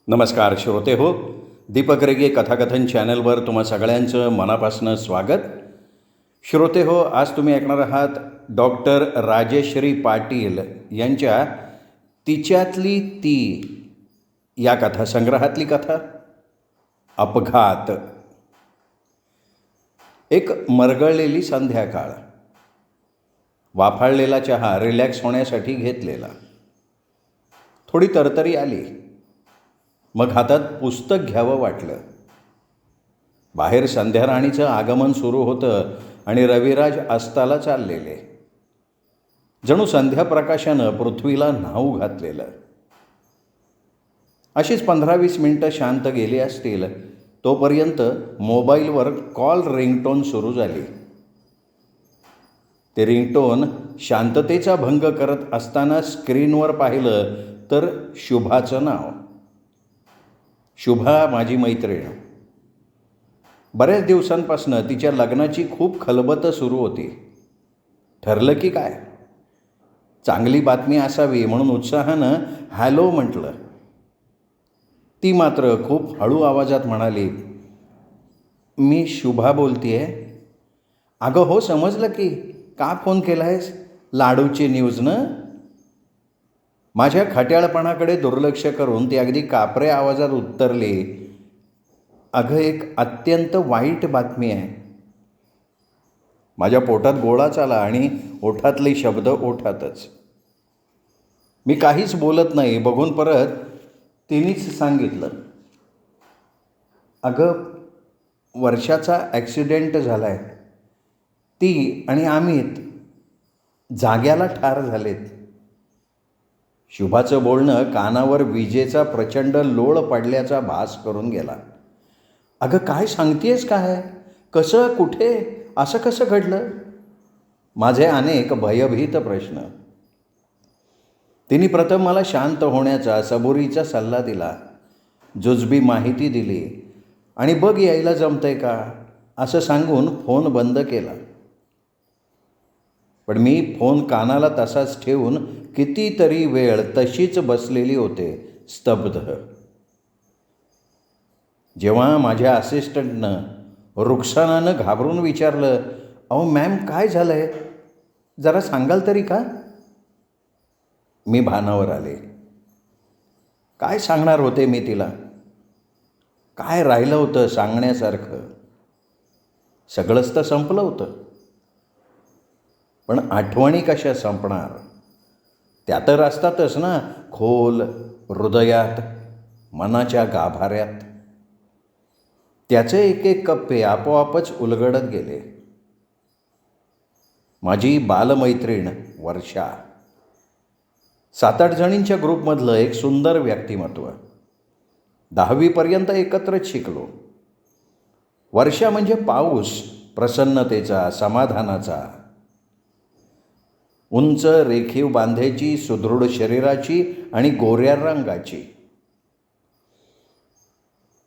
नमस्कार श्रोते हो. दीपक रेगे कथाकथन चॅनलवर तुम्हा सगळ्यांचं मनापासून स्वागत. श्रोते हो, आज तुम्ही ऐकणार आहात डॉक्टर राजेश्री पाटील यांच्या तिच्यातली ती या कथासंग्रहातली कथा अपघात. एक मरगळलेली संध्याकाळ. वाफाळलेला चहा रिलॅक्स होण्यासाठी घेतलेला. थोडी तरतरी आली. मग हातात पुस्तक घ्यावं वाटलं. बाहेर संध्याराणीचं आगमन सुरू होतं आणि रविराज अस्ताला चाललेले. जणू संध्याप्रकाशानं पृथ्वीला न्हाऊ घातलेलं. अशीच 15-20 मिनटं शांत गेली असतील तोपर्यंत मोबाईलवर कॉल रिंगटोन सुरू झाली. ते रिंगटोन शांततेचा भंग करत असताना स्क्रीनवर पाहिलं तर शुभाचं नाव. शुभा माझी मैत्रीण. बऱ्याच दिवसांपासून तिच्या लग्नाची खूप खलबत सुरू होती. ठरलं की काय, चांगली बातमी असावी म्हणून उत्साहानं हॅलो म्हटलं. ती मात्र खूप हळू आवाजात म्हणाली, मी शुभा बोलतीये. अगं हो, समजलं की. का फोन केला आहेस? लाडूची न्यूज ना? माझ्या खट्याळपणाकडे दुर्लक्ष करून ती अगदी कापऱ्या आवाजात उत्तरली, अगं एक अत्यंत वाईट बातमी आहे. माझ्या पोटात गोळाच आला आणि ओठातले शब्द ओठातच. मी काहीच बोलत नाही बघून परत तिनेच सांगितलं, अगं वर्षाचा ॲक्सिडेंट झाला आहे. ती आणि अमित जाग्याला ठार झालेत. शुभाचं बोलणं कानावर विजेचा प्रचंड लोळ पडल्याचा भास करून गेला. अगं काय सांगतेस काय? कसं, कुठे, असं कसं घडलं? माझे अनेक भयभीत प्रश्न. तिने प्रथम मला शांत होण्याचा सबुरीचा सल्ला दिला. जुजबी माहिती दिली आणि बघ यायला जमतंय का असं सांगून फोन बंद केला. पण मी फोन कानाला तसाच ठेवून कितीतरी वेळ तशीच बसलेली होते, स्तब्ध. जेव्हा माझ्या असिस्टंटनं रुखसानानं घाबरून विचारलं, अहो मॅम काय झालं आहे, जरा सांगाल तरी का? मी भानावर आले. काय सांगणार होते मी तिला? काय राहिलं होतं सांगण्यासारखं? सगळंच तर संपलं होतं. पण आठवणी कशा संपणार? त्या तर असतातच ना, खोल हृदयात, मनाच्या गाभाऱ्यात. त्याचे एक एक कप्पे आपोआपच उलगडत गेले. माझी बालमैत्रीण वर्षा. 7-8 जणींच्या ग्रुपमधलं एक सुंदर व्यक्तिमत्व. 10वीपर्यंत एकत्रच शिकलो. वर्षा म्हणजे पाऊस, प्रसन्नतेचा, समाधानाचा. उंच रेखीव बांध्याची, सुदृढ शरीराची आणि गोऱ्या रंगाची.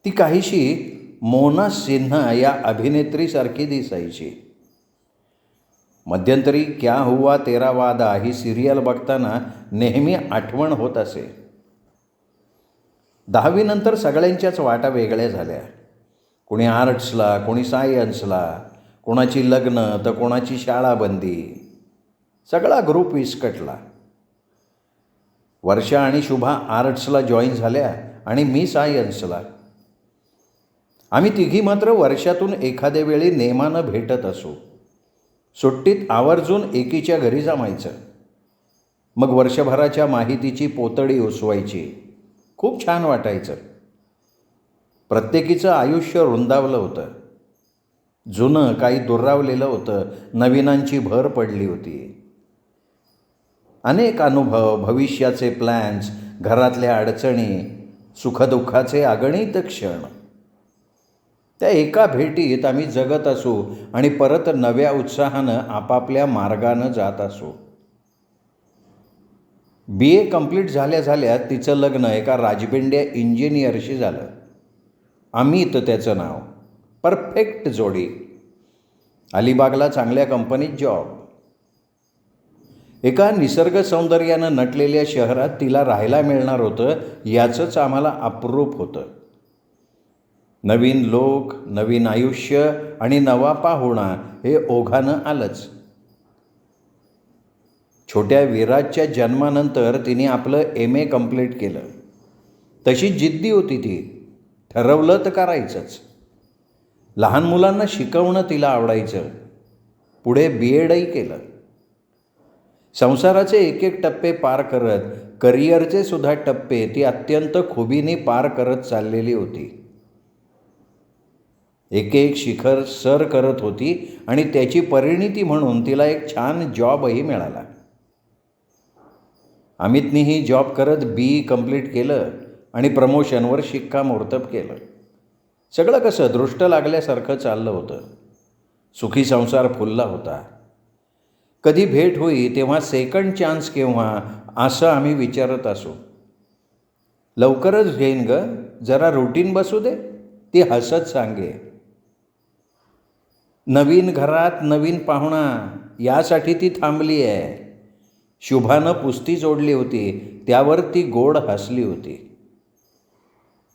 ती काहीशी मोना सिन्हा या अभिनेत्रीसारखी दिसायची. मध्यंतरी क्या हुआ तेरा वादा ही सिरियल बघताना नेहमी आठवण होत असे. 10वी नंतर सगळ्यांच्याच वाटा वेगळ्या झाल्या. कोणी आर्ट्सला, कोणी सायन्सला, कोणाची लग्न तर कोणाची शाळा बंदी. सगळा ग्रुप विस्कटला. वर्षा आणि शुभा आर्ट्सला जॉईन झाल्या आणि मी सायन्सला. आम्ही तिघी मात्र वर्षातून एखाद्या वेळी नेमानं भेटत असू. सुट्टीत आवर्जून एकीच्या घरी जमायचं. मग वर्षभराच्या माहितीची पोतडी उसवायची. खूप छान वाटायचं. प्रत्येकीचं आयुष्य रुंदावलं होतं. जुनं काही दुर्रावलेलं होतं, नवीनांची भर पडली होती. अनेक अनुभव, भविष्याचे प्लॅन्स, घरातल्या अडचणी, सुखदुःखाचे अगणित क्षण. त्या एका भेटीत आम्ही जगत असू आणि परत नव्या उत्साहानं आपापल्या मार्गानं जात असू. BA कंप्लीट झाल्या झाल्या तिचं लग्न एका राजबिंड्या इंजिनियरशी झालं. अमित त्याचं नाव. परफेक्ट जोडी. अलिबागला चांगल्या कंपनीत जॉब. एका निसर्ग सौंदर्यानं नटलेल्या शहरात तिला राहायला मिळणार होतं याचंच आम्हाला अप्रूप होतं. नवीन लोक, नवीन आयुष्य आणि नवा पाहुणा हे ओघानं आलंच. छोट्या विराजच्या जन्मानंतर तिने आपलं MA कंप्लीट केलं. तशी जिद्दी होती ती. ठरवलं तर करायचंच. लहान मुलांना शिकवणं तिला आवडायचं. पुढे BEdही केलं. संसाराचे एक एक टप्पे पार करत करिअरचे सुद्धा टप्पे ती अत्यंत खुबीने पार करत चाललेली होती. एक एक शिखर सर करत होती आणि त्याची परिणिती म्हणून तिला एक छान जॉबही मिळाला. अमितनीही जॉब करत BE कंप्लीट केलं आणि प्रमोशनवर शिक्कामोर्तब केलं. सगळं कसं दृष्ट लागल्यासारखं चाललं होतं. सुखी संसार फुलला होता. कधी भेट होई तेव्हा सेकंड चान्स केव्हा असं आम्ही विचारत असू. लवकरच घेईन ग, जरा रुटीन बसू दे, ती हसत सांगे. नवीन घरात नवीन पाहुणा यासाठी ती थांबली आहे. शुभानं पुस्ती जोडली होती, त्यावर ती गोड हसली होती.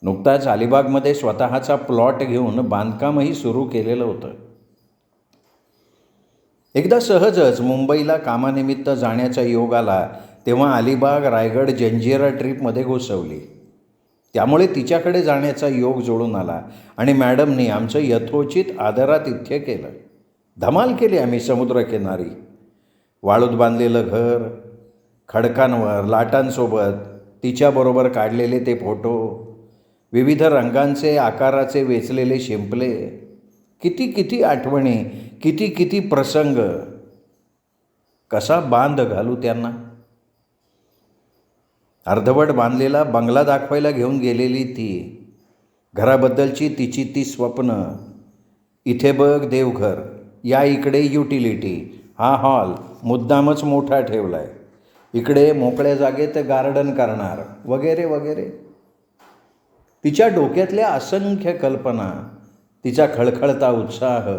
नुकताच अलिबागमध्ये स्वतःचा प्लॉट घेऊन बांधकामही सुरू केलेलं होतं. एकदा सहजच मुंबईला कामानिमित्त जाण्याचा योग आला तेव्हा अलिबाग रायगड जंजिरा ट्रीपमध्ये घुसवली. त्यामुळे तिच्याकडे जाण्याचा योग जोडून आला आणि मॅडमनी आमचं यथोचित आदरातिथ्य केलं. धमाल केली आम्ही समुद्रकिनारी. वाळूत बांधलेलं घर, खडकांवर लाटांसोबत तिच्याबरोबर काढलेले ते फोटो, विविध रंगांचे आकाराचे वेचलेले शिंपले, किती किती आठवणी, किती किती प्रसंग. कसा बांध घालू त्यांना. अर्धवट बांधलेला बंगला दाखवायला घेऊन गेलेली ती. घराबद्दलची तिची ती स्वप्न. इथे बघ देवघर, या इकडे युटिलिटी, हा हॉल मुद्दामच मोठा ठेवलाय, इकडे मोकळ्या जागेत गार्डन करणार, वगैरे वगैरे. तिच्या डोक्यातल्या असंख्य कल्पना, तिचा खळखळता उत्साह,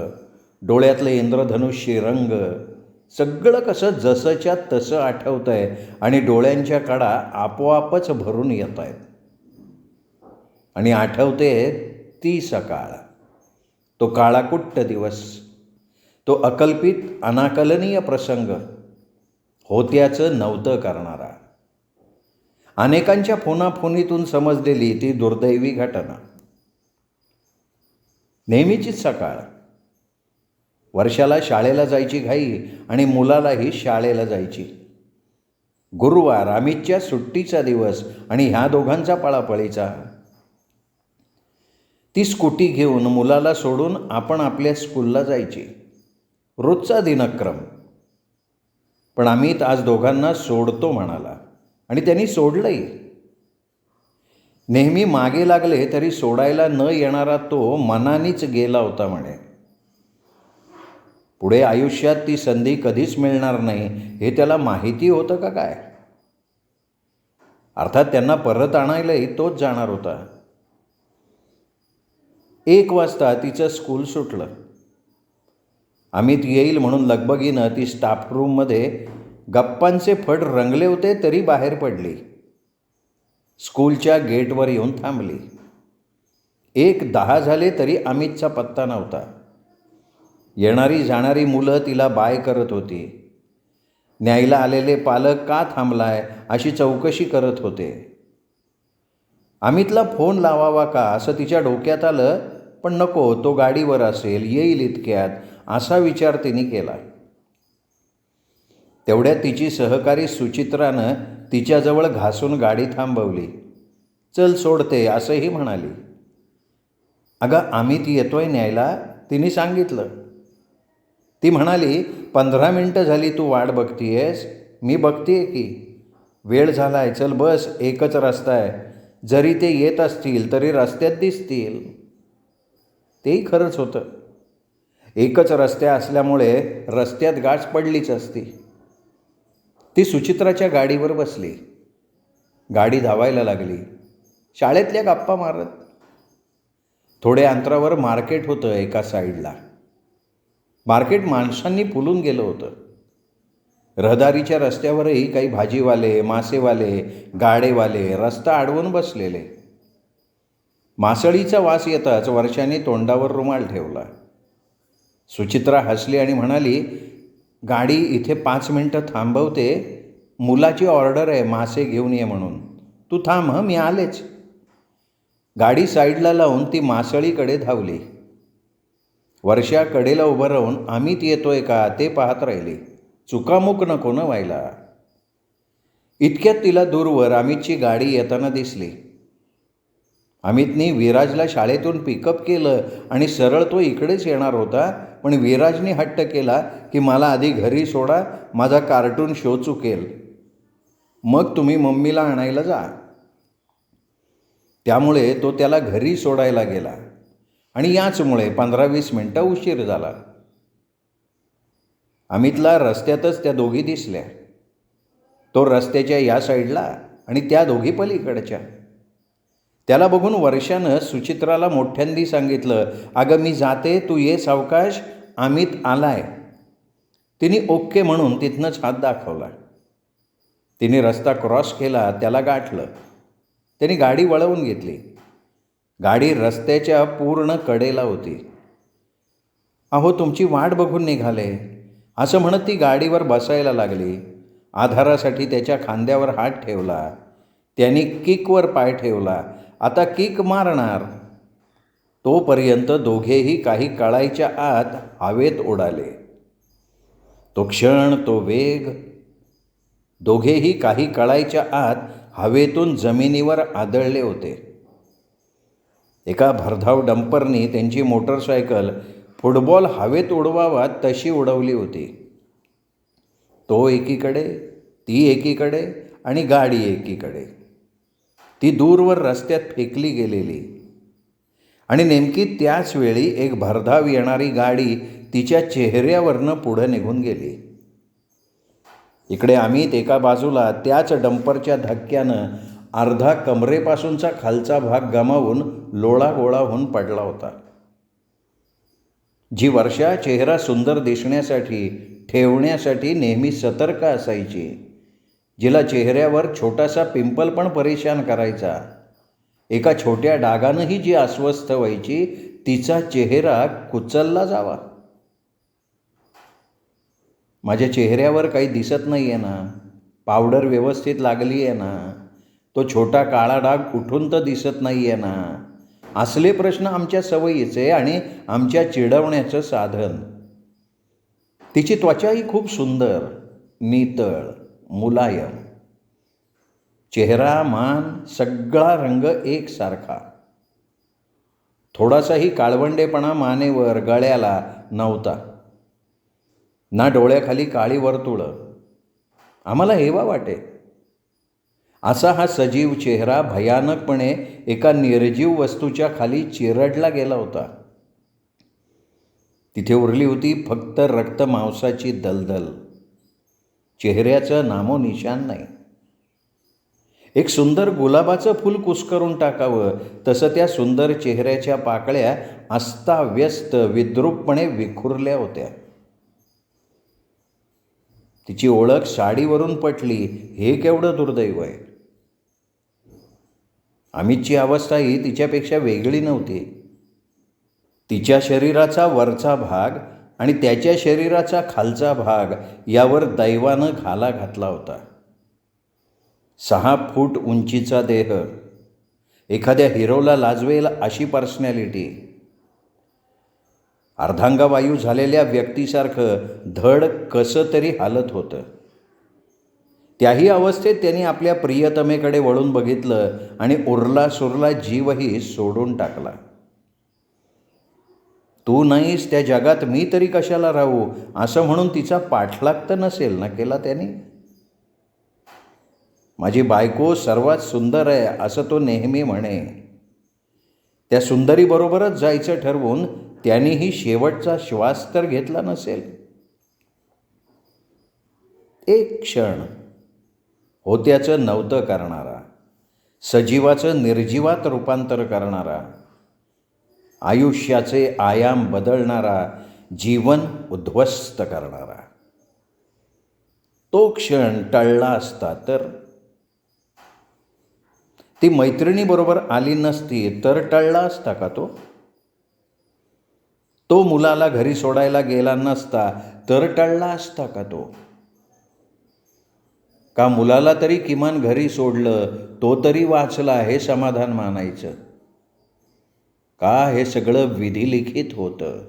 डोळ्यातले इंद्रधनुष्य रंग, सगळं कसं जसंच्या तसं आठवतंय आणि डोळ्यांच्या कडा आपोआपच भरून येत आहेत. आणि आठवते ती सकाळ, तो काळाकुट्ट दिवस, तो अकल्पित अनाकलनीय प्रसंग, होत्याचं नव्हतं करणारा. अनेकांच्या फोनाफोनीतून समजलेली ती दुर्दैवी घटना. नेहमीचीच सकाळ. वर्षाला शाळेला जायची घाई आणि मुलालाही शाळेला जायची. गुरुवार, अमितच्या सुट्टीचा दिवस आणि ह्या दोघांचा पळापळीचा. ती स्कूटी घेऊन मुलाला सोडून आपण आपल्या स्कूलला जायची. रोजचा दिनक्रम. पण अमित आज दोघांना सोडतो म्हणाला आणि त्यांनी सोडलंही. नेहमी मागे लागले तरी सोडायला न येणारा तो मनानेच गेला होता म्हणे. पुढे आयुष्यात ती संधी कधीच मिळणार नाही हे त्याला माहिती होतं का काय. अर्थात त्यांना परत आणायलाही तोच जाणार होता. 1 वाजता तिचं स्कूल सुटलं. अमित येईल म्हणून लगबगीनं ती स्टाफ रूममध्ये गप्पांचे फड रंगले होते तरी बाहेर पडली. स्कूलच्या गेटवर येऊन थांबली. 1:10 झाले तरी अमितचा पत्ता नव्हता. येणारी जाणारी मुलं तिला बाय करत होती. न्यायला आलेले पालक का थांबलाय अशी चौकशी करत होते. अमितला फोन लावावा का असं तिच्या डोक्यात आलं, पण नको, तो गाडीवर असेल, येईल इतक्यात, असा विचार तिने केला. तेवढ्यात तिची सहकारी सुचित्रानं तिच्याजवळ घासून गाडी थांबवली. चल सोडते असंही म्हणाली. अगं अमित येतोय न्यायला, तिने सांगितलं. ती म्हणाली, 15 मिनटं झाली तू वाट बघतीयस, मी बघतीये की. वेळ झालाय, चल बस, एकच रस्ता आहे. जरी ते येत असतील तरी रस्त्यात दिसतील. तेही खरंच होतं. एकच रस्त्या असल्यामुळे रस्त्यात गाठ पडलीच असती. ती सुचित्राच्या गाडीवर बसली. गाडी धावायला लागली. शाळेतल्या गप्पा मारत. थोड्या अंतरावर मार्केट होतं एका साईडला. मार्केट माणसांनी फुलून गेलं होतं. रहदारीच्या रस्त्यावरही काही भाजीवाले, मासेवाले, गाडेवाले रस्ता अडवून बसलेले. मासळीचा वास येताच वर्षाने तोंडावर रुमाल ठेवला. सुचित्रा हसली आणि म्हणाली, गाडी इथे 5 मिनटं थांबवते. मुलाची ऑर्डर आहे मासे घेऊन ये म्हणून. तू थांब मी आलेच. गाडी साईडला लावून ती मासळीकडे धावली. वर्षा कडेला उभं राहून अमित येतोय का ते पाहत राहिली. चुकामुक नको न व्हायला. इतक्यात तिला दूरवर अमितची गाडी येताना दिसली. अमितने विराजला शाळेतून पिकअप केलं आणि सरळ तो इकडेच येणार होता, पण विराजने हट्ट केला की मला आधी घरी सोडा, माझा कार्टून शो चुकेल, मग तुम्ही मम्मीला आणायला जा. त्यामुळे तो त्याला घरी सोडायला गेला आणि याचमुळे 15-20 मिनटं उशीर झाला. अमितला रस्त्यातच त्या दोघी दिसल्या. तो रस्त्याच्या या साईडला आणि त्या दोघी पलीकडच्या. त्याला बघून वर्षानं सुचित्राला मोठ्यांदी सांगितलं, अगं मी जाते, तू ये सावकाश, अमित आलाय. तिने ओके म्हणून तिथनंच हात दाखवला. तिने रस्ता क्रॉस केला, त्याला गाठलं. त्याने गाडी वळवून घेतली. गाडी रस्त्याच्या पूर्ण कडेला होती. अहो तुमची वाट बघून निघाले, असं म्हणत ती गाडीवर बसायला लागली. आधारासाठी त्याच्या खांद्यावर हात ठेवला. त्यांनी किकवर पाय ठेवला. आता किक मारणार. तोपर्यंत दोघेही काही काळाच्या आत हवेत उडाले. तो क्षण, तो वेग, दोघेही काही काळाच्या आत हवेतून जमिनीवर आदळले होते. एका भरधाव डंपरनी त्यांची मोटरसायकल फुटबॉल हवेत उडवावा तशी उडवली होती. तो एकीकडे, ती एकीकडे आणि गाडी एकीकडे. ती दूरवर रस्त्यात फेकली गेलेली. आणि नेमकी त्याच वेळी एक भरधाव येणारी गाडी तिच्या चेहऱ्यावरनं पुढं निघून गेली. इकडे अमित एका बाजूला त्याच डंपरच्या धक्क्यानं अर्धा कमरेपासूनचा खालचा भाग गमावून लोळागोळा होऊन पडला होता. जी वर्षा चेहरा सुंदर दिसण्यासाठी, ठेवण्यासाठी नेहमी सतर्क असायची, जिला चेहऱ्यावर छोटासा पिंपल पण परेशान करायचा, एका छोट्या डागानंही जी अस्वस्थ व्हायची, तिचा चेहरा कुचलला जावा. माझ्या चेहऱ्यावर काही दिसत नाही आहे ना, पावडर व्यवस्थित लागली आहे ना, तो छोटा काळा डाग उठून तर दिसत नाही आहे ना, असले प्रश्न आमच्या सवयीचे आणि आमच्या चिडवण्याचं साधन. तिची त्वचाही खूप सुंदर, नितळ, मुलायम. चेहरा, मान, सगळा रंग एकसारखा. थोडासाही काळवंडेपणा मानेवर, गळ्याला नव्हता. ना डोळ्याखाली काळी वर्तुळं. आम्हाला हेवा वाटे. असा हा सजीव चेहरा भयानकपणे एका निर्जीव वस्तूच्या खाली चिरडला गेला होता. तिथे उरली होती फक्त रक्त मांसाची दलदल. चेहऱ्याचं नामोनिशाण नाही. एक सुंदर गुलाबाचं फूल कुस्करून टाकावं तसं त्या सुंदर चेहऱ्याच्या पाकळ्या अस्ताव्यस्त, विद्रूपपणे विखुरल्या होत्या. तिची ओळख साडीवरून पटली, हे केवढं दुर्दैव आहे. अमितची अवस्थाही तिच्यापेक्षा वेगळी नव्हती. तिच्या शरीराचा वरचा भाग आणि त्याच्या शरीराचा खालचा भाग यावर दैवानं घाला घातला होता. 6 फूट उंचीचा देह, एखाद्या हिरोला लाजवेल अशी पर्सनॅलिटी, अर्धांगवायू झालेल्या व्यक्तीसारखं धड कसं तरी हालत होतं. त्याही अवस्थेत त्यांनी आपल्या प्रियतमेकडे वळून बघितलं आणि उरला सुरला जीवही सोडून टाकला. तू नाहीस त्या जगात मी तरी कशाला राहू, असं म्हणून तिचा पाठलाग तर नसेल ना केला त्याने. माझी बायको सर्वात सुंदर आहे असं तो नेहमी म्हणे. त्या सुंदरीबरोबरच जायचं ठरवून त्यानेही शेवटचा श्वास तर घेतला नसेल. एक क्षण होत्याचं नव्हतं करणारा, सजीवाचं निर्जीवात रूपांतर करणारा, आयुष्याचे आयाम बदलणारा, जीवन उद्ध्वस्त करणारा. तो क्षण टळला असता तर, ती मैत्रिणीबरोबर आली नसती तर टळला असता का तो? तो मुलाला घरी सोडायला गेला नसता तर टळला असता का तो? का मुलाला तरी किमान घरी सोडलं, तो तरी वाचला हे समाधान मानायचं? का हे सगळं विधिलिखित होतं?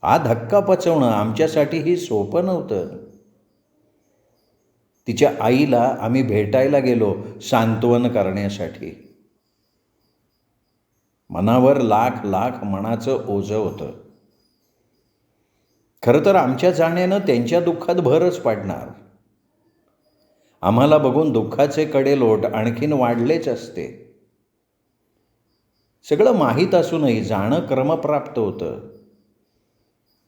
हा धक्का पचवणं आमच्यासाठीही सोपं नव्हतं. तिच्या आईला आम्ही भेटायला गेलो सांत्वन करण्यासाठी. मनावर लाख लाख मनाचं ओझं होतं. खरं तर आमच्या जाण्यानं त्यांच्या दुःखात भरच पडणार. आम्हाला बघून दुःखाचे कडेलोट आणखीन वाढलेच असते. सगळं माहीत असूनही जाणं क्रमप्राप्त होतं.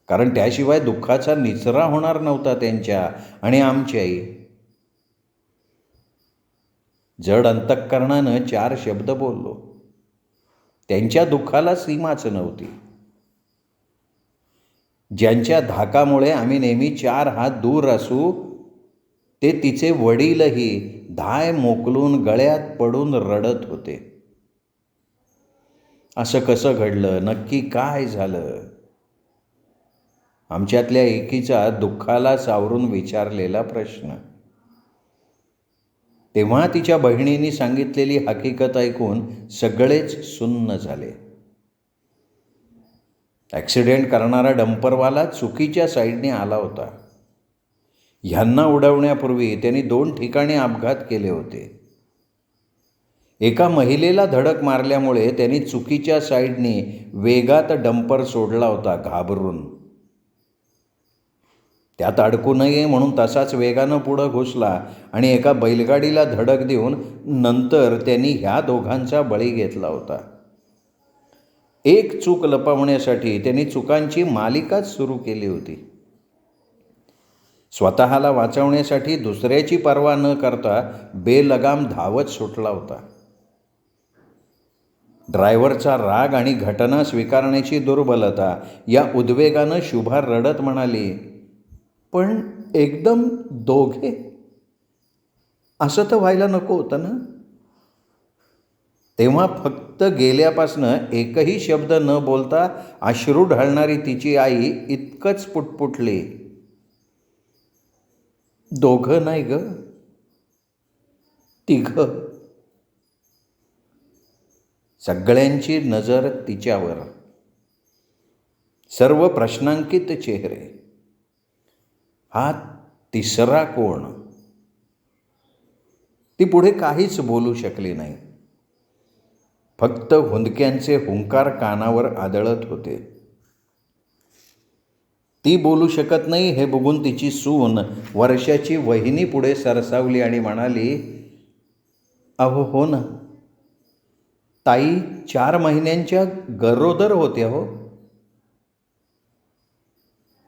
कारण त्याशिवाय दुःखाचा निचरा होणार नव्हता त्यांच्या आणि आमच्याही. जड अंतःकरणानं 4 शब्द बोललो. त्यांच्या दुःखाला सीमाच नव्हती. ज्यांच्या धाकामुळे आम्ही नेहमी 4 हात दूर असू, ते तिचे वडीलही धाय मोकलून गळ्यात पडून रडत होते. असं कसं घडलं? नक्की काय झालं? आमच्यातल्या एकीचा दुःखाला सावरून विचारलेला प्रश्न. तेव्हा तिच्या बहिणींनी सांगितलेली हकीकत ऐकून सगळेच सुन्न झाले. ॲक्सिडेंट करणारा डंपरवाला चुकीच्या साईडने आला होता. ह्यांना उडवण्यापूर्वी त्यांनी 2 ठिकाणी अपघात केले होते. एका महिलेला धडक मारल्यामुळे त्यांनी चुकीच्या साईडने वेगात डंपर सोडला होता घाबरून. त्यात अडकू नये म्हणून तसाच वेगानं पुढं घुसला आणि एका बैलगाडीला धडक देऊन नंतर त्यांनी ह्या दोघांचा बळी घेतला होता. एक चूक लपवण्यासाठी त्यांनी चुकांची मालिकाच सुरू केली होती. स्वतःला वाचवण्यासाठी दुसऱ्याची पर्वा न करता बेलगाम धावत सुटला होता. ड्रायव्हरचा राग आणि घटना स्वीकारण्याची दुर्बलता या उद्वेगानं शुभा रडत म्हणाली, पण एकदम दोघे? असं तर व्हायला नको होतं ना? तेव्हा फक्त गेल्यापासनं एकही शब्द न बोलता अश्रू ढाळणारी तिची आई इतकंच पुटपुटली, दोघं नाही ग, तिघं. सगळ्यांची नजर तिच्यावर. सर्व प्रश्नांकित चेहरे. हा तिसरा कोण? ती पुढे काहीच बोलू शकली नाही. फक्त हुंदक्यांचे हुंकार कानावर आदळत होते. ती बोलू शकत नाही हे बघून तिची सून वर्षाची वहिनी पुढे सरसावली आणि म्हणाली, अहो हो ना, ताई 4 महिन्यांच्या गरोदर होत्या हो.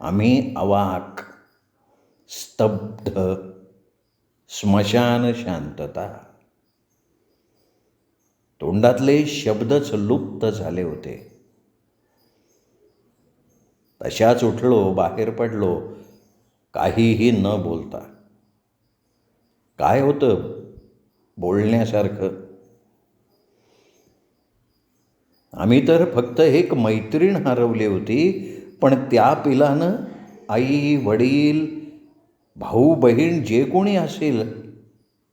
आम्ही अवाक, स्तब्ध, स्मशान शांतता. तोंडातले शब्दच लुप्त झाले होते. तशाच उठलो, बाहेर पडलो, काहीही न बोलता. काय होतं बोलण्यासारखं? आम्ही तर फक्त एक मैत्रीण हरवली होती, पण त्या पिलानं आई, वडील, भाऊ, बहीण जे कोणी असेल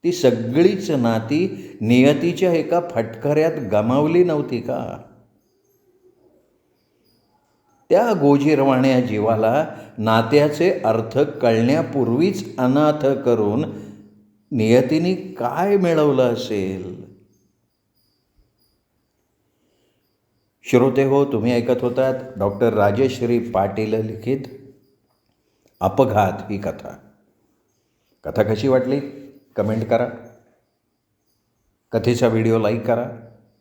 ती सगळीच नाती नियतीच्या एका फटकऱ्यात गमावली नव्हती का? त्या गोजीरवाण्या जीवाला नात्याचे अर्थ कळण्यापूर्वीच अनाथ करून नियतीने काय मिळवलं असेल? श्रोते हो, तुम्ही ऐकत होतात डॉक्टर राजश्री पाटील लिखित अपघात ही कथा. कथा कशी वाटली कमेंट करा. कथेचा व्हिडिओ लाईक करा.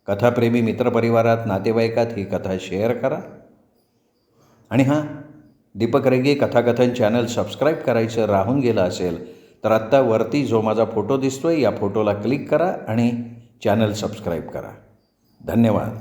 कथाप्रेमी मित्रपरिवारात, नातेवाईकात ही कथा शेअर करा. आणि हां, दीपक रेगे कथाकथन चॅनल सबस्क्राईब करायचं राहून गेलं असेल तर आत्ता वरती जो माझा फोटो दिसतोय या फोटोला क्लिक करा आणि चॅनल सबस्क्राईब करा. धन्यवाद.